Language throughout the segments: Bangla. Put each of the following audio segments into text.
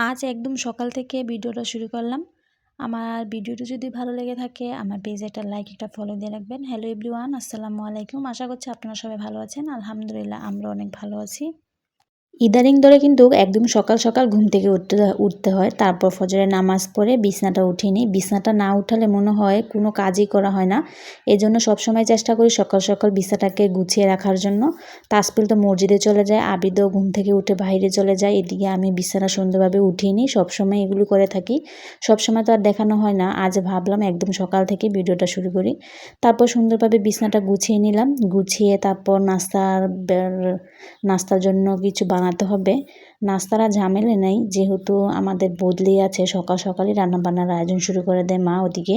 আজ একদম সকাল থেকে ভিডিওটা শুরু করলাম। আমার ভিডিওটি যদি ভালো লেগে থাকে আমার পেজে একটা লাইক একটা ফলো দিয়ে রাখবেন। হ্যালো এভরিওয়ান, আসসালামু আলাইকুম। আশা করছি আপনারা সবাই ভালো আছেন। আলহামদুলিল্লাহ আমরা অনেক ভালো আছি। ইদানিং ধরে কিন্তু একদম সকাল সকাল ঘুম থেকে উঠতে হয়, তারপর ফজরের নামাজ পড়ে বিছনাটা উঠিয়ে নিই। বিছনাটা না উঠালে মনে হয় কোনো কাজই করা হয় না। এজন্য সবসময় চেষ্টা করি সকাল সকাল বিছানাটাকে গুছিয়ে রাখার জন্য। তাসপিল তো মসজিদে চলে যায়, আবিদও ঘুম থেকে উঠে বাইরে চলে যায়, এদিকে আমি বিছানা সুন্দরভাবে উঠিয়ে নিই। সবসময় এগুলো করে থাকি, সবসময় তো আর দেখানো হয় না। আজ ভাবলাম একদম সকাল থেকে ভিডিওটা শুরু করি। তারপর সুন্দরভাবে বিছনাটা গুছিয়ে নিলাম, গুছিয়ে তারপর নাস্তার জন্য কিছু বানাতে হবে। নাস্তার আর ঝামেলা নেই, যেহেতু আমাদের বদলি আছে। সকাল সকালই রান্নাবান্নার আয়োজন শুরু করে দেয় মা, ওদিকে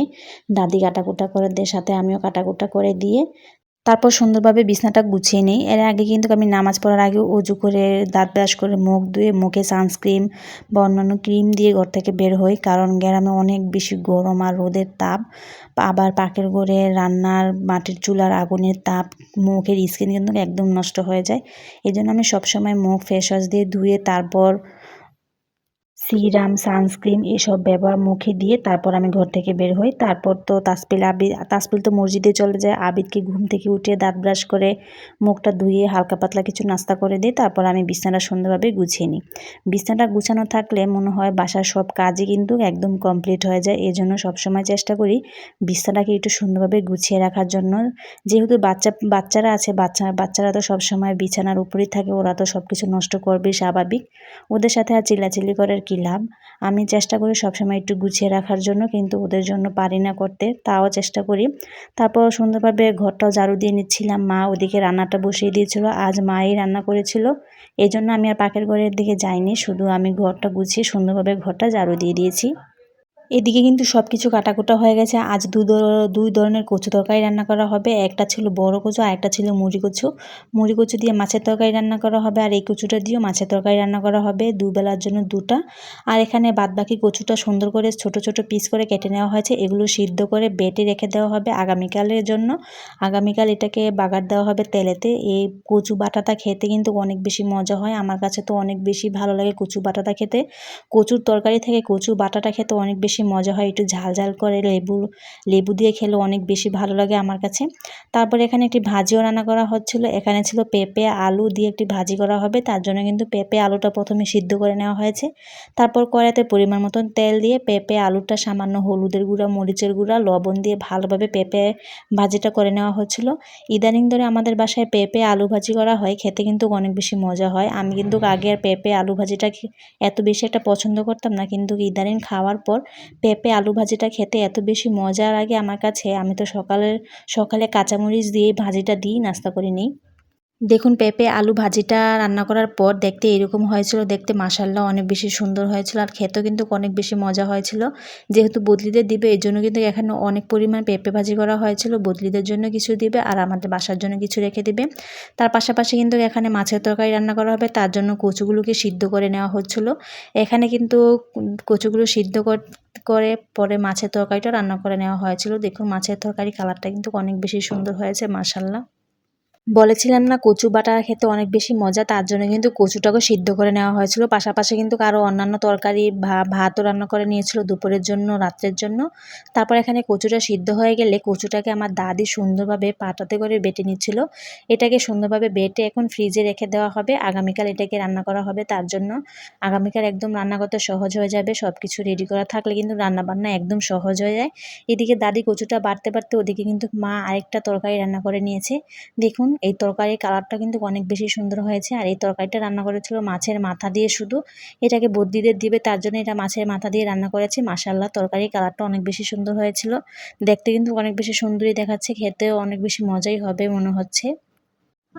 দাদি কাটাকুটা করে দেয়, সাথে আমিও কাটাকুটা করে দিয়ে তারপর সুন্দরভাবে বিছানাটা গুছিয়ে নিই। এর আগে কিন্তু আমি নামাজ পড়ার আগে অজু করে দাঁত ব্রাশ করে মুখ ধুয়ে মুখে সানস্ক্রিন বা অন্যান্য ক্রিম দিয়ে ঘর থেকে বের হই, কারণ গ্রামে অনেক বেশি গরম আর রোদের তাপ। আবার পাকের ঘরে রান্নার মাটির চুলার আগুনের তাপ, মুখের স্কিন কিন্তু একদম নষ্ট হয়ে যায়। এই জন্য আমি সবসময় মুখ ফেস ওয়াশ দিয়ে ধুয়ে তারপর সিরাম সানস্ক্রিন এসব ব্যবহার মুখে দিয়ে তারপর আমি ঘর থেকে বের হই। তারপর তো তাসপিল তো মসজিদে চলে যায়। আবিদকে ঘুম থেকে উঠে দাঁত ব্রাশ করে মুখটা ধুয়ে হালকা পাতলা কিছু নাস্তা করে দিই। তারপর আমি বিছানাটা সুন্দরভাবে গুছিয়ে নিই। বিছানাটা গুছানো থাকলে মনে হয় বাসার সব কাজই কিন্তু একদম কমপ্লিট হয়ে যায়। এই জন্য সবসময় চেষ্টা করি বিছানাটাকে একটু সুন্দরভাবে গুছিয়ে রাখার জন্য। যেহেতু বাচ্চারা আছে, বাচ্চারা তো সবসময় বিছানার উপরেই থাকে, ওরা তো সব কিছু নষ্ট করবে স্বাভাবিক। ওদের সাথে আর চিল্লাচিল্লি করার কি লাভ। আমি চেষ্টা করি সবসময় একটু গুছিয়ে রাখার জন্য, কিন্তু ওদের জন্য পারি না করতে, তাও চেষ্টা করি। তারপর সুন্দরভাবে ঘরটাও ঝাড়ু দিয়ে নিচ্ছিলাম। মা ওদিকে রান্নাটা বসিয়ে দিয়েছিল, আজ মাই রান্না করেছিল। এই জন্য আমি আর পাকের ঘরের দিকে যাইনি, শুধু আমি ঘরটা গুছিয়ে সুন্দরভাবে ঘরটা ঝাড়ু দিয়ে দিয়েছি। এদিকে কিন্তু সব কিছু কাটাকুটা হয়ে গেছে। আজ দুই ধরনের কচু তরকারি রান্না করা হবে। একটা ছিল বড় কচু আর একটা ছিল মুড়ি কচু। মুড়ি কচু দিয়ে মাছের তরকারি রান্না করা হবে, আর এই কচুটা দিয়েও মাছের তরকারি রান্না করা হবে, দুবেলার জন্য দুটা। আর এখানে বাদবাকি কচুটা সুন্দর করে ছোট ছোট পিস করে কেটে নেওয়া হয়েছে। এগুলো সিদ্ধ করে বেটে রেখে দেওয়া হবে আগামীকালের জন্য। আগামীকাল এটাকে বাগার দেওয়া হবে তেলেতে। এই কচু বাটাটা খেতে কিন্তু অনেক বেশি মজা হয়, আমার কাছে তো অনেক বেশি ভালো লাগে কচু বাটাটা খেতে। কচুর তরকারি থেকে কচু বাটাটা খেতে অনেক বেশি মজা হয়, একটু ঝাল ঝাল করে লেবু দিয়ে খেলে অনেক বেশি ভালো লাগে আমার কাছে। তারপরে এখানে একটি ভাজিও রান্না করা হচ্ছিল। এখানে ছিল পেঁপে আলু দিয়ে একটি ভাজি করা হবে, তার জন্য কিন্তু পেঁপে আলুটা প্রথমে সিদ্ধ করে নেওয়া হয়েছে। তারপর কড়াইতে পরিমাণ মতন তেল দিয়ে পেঁপে আলুটা সামান্য হলুদের গুঁড়া, মরিচের গুঁড়া, লবণ দিয়ে ভালোভাবে পেঁপে ভাজিটা করে নেওয়া হচ্ছিল। ইদানিং ধরে আমাদের বাসায় পেঁপে আলু ভাজি করা হয়, খেতে কিন্তু অনেক বেশি মজা হয়। আমি কিন্তু আগে আর পেঁপে আলু ভাজিটা এত বেশি একটা পছন্দ করতাম না, কিন্তু ইদানিং খাওয়ার পর পেঁপে আলু ভাজিটা খেতে এত বেশি মজা লাগে আমার কাছে। আমি তো সকালে কাঁচামরিচ দিয়ে ভাজিটা দিই নাস্তা করে নিই। দেখুন পেঁপে আলু ভাজিটা রান্না করার পর দেখতে এরকম হয়েছিল, দেখতে মাশাআল্লাহ অনেক বেশি সুন্দর হয়েছিল, আর খেতেও কিন্তু অনেক বেশি মজা হয়েছিল। যেহেতু বদলিদের দিবে এই জন্য কিন্তু এখানে অনেক পরিমাণ পেঁপে ভাজি করা হয়েছিল। বদলিদের জন্য কিছু দিবে আর আমাদের বাসার জন্য কিছু রেখে দিবে। তার পাশাপাশি কিন্তু এখানে মাছের তরকারি রান্না করা হবে, তার জন্য কচুগুলোকে সিদ্ধ করে নেওয়া হচ্ছিল। এখানে কিন্তু কচুগুলো সিদ্ধ করে পরে মাছের তরকারিটা রান্না করে নেওয়া হয়েছিল। দেখুন মাছের তরকারি কালারটা কিন্তু অনেক বেশি সুন্দর হয়েছে মাশাআল্লাহ। বলেছিলাম না কচু বাটা খেতে অনেক বেশি মজা, তার জন্য কিন্তু কচুটাকে সিদ্ধ করে নেওয়া হয়েছিল। পাশাপাশি কিন্তু আরও অন্যান্য তরকারি ভাতও রান্না করে নিয়েছিল দুপুরের জন্য, রাত্রের জন্য। তারপর এখানে কচুটা সিদ্ধ হয়ে গেলে কচুটাকে আমার দাদি সুন্দরভাবে পাটাতে করে বেটে নিচ্ছিল। এটাকে সুন্দরভাবে বেটে এখন ফ্রিজে রেখে দেওয়া হবে, আগামীকাল এটাকে রান্না করা হবে। তার জন্য আগামীকাল একদম রান্না করতে সহজ হয়ে যাবে। সব কিছু রেডি করা থাকলে কিন্তু রান্নাবান্না একদম সহজ হয়ে যায়। এদিকে দাদি কচুটা বাটতে বাটতে ওদিকে কিন্তু মা আরেকটা তরকারি রান্না করে নিয়েছে। দেখুন এই তরকারির কালারটা কিন্তু অনেক বেশি সুন্দর হয়েছে, আর এই তরকারিটা রান্না করেছিল মাছের মাথা দিয়ে শুধু। এটাকে বদ্যিদের দিবে, তার জন্য এটা মাছের মাথা দিয়ে রান্না করেছি। মাশাআল্লাহ তরকারির কালারটা অনেক বেশি সুন্দর হয়েছিল, দেখতে কিন্তু অনেক বেশি সুন্দরই দেখাচ্ছে, খেতেও অনেক বেশি মজাই হবে মনে হচ্ছে।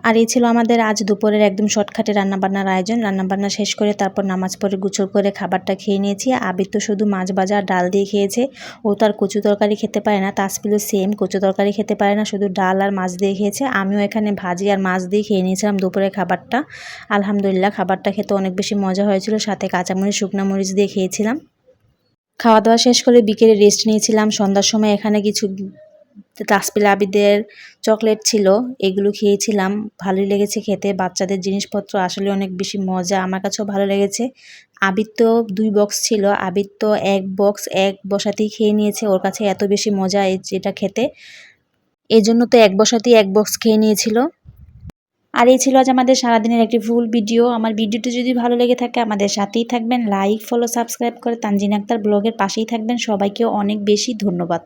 আর এই ছিল আমাদের আজ দুপুরের একদম শর্টকাটে রান্নাবান্নার আয়োজন। রান্নাবান্না শেষ করে তারপর নামাজ পড়ে গোসল করে খাবারটা খেয়ে নিয়েছি। আবির তো শুধু মাছ ভাজা আর ডাল দিয়ে খেয়েছে, ও তো আর কচু তরকারি খেতে পারে না। তাসপিলও সেম কচু তরকারি খেতে পারে না, শুধু ডাল আর মাছ দিয়ে খেয়েছে। আমিও এখানে ভাজি আর মাছ দিয়ে খেয়ে নিয়েছিলাম দুপুরের খাবারটা। আলহামদুলিল্লাহ খাবারটা খেতে অনেক বেশি মজা হয়েছিল, সাথে কাঁচামরিচ শুকনো মরিচ দিয়ে খেয়েছিলাম। খাওয়া দাওয়া শেষ করে বিকেলে রেস্ট নিয়েছিলাম। সন্ধ্যার সময় এখানে কিছু তাসপিল আবিদের চকলেট ছিল, এগুলো খেয়েছিলাম। ভালোই লেগেছে খেতে। বাচ্চাদের জিনিসপত্র আসলে অনেক বেশি মজা, আমার কাছেও ভালো লেগেছে। আবির তো 2 বক্স ছিল, আবির তো 1 বক্স এক বসাতেই খেয়ে নিয়েছে। ওর কাছে এত বেশি মজা যেটা খেতে, এজন্য তো এক বসাতেই 1 বক্স খেয়ে নিয়েছিল। আর এই ছিল আজ আমাদের সারাদিনের একটি ফুল ভিডিও। আমার ভিডিওটি যদি ভালো লেগে থাকে আমাদের সাথেই থাকবেন, লাইক, ফলো, সাবস্ক্রাইব করে তানজিন আক্তার ব্লগের পাশেই থাকবেন। সবাইকে অনেক বেশি ধন্যবাদ।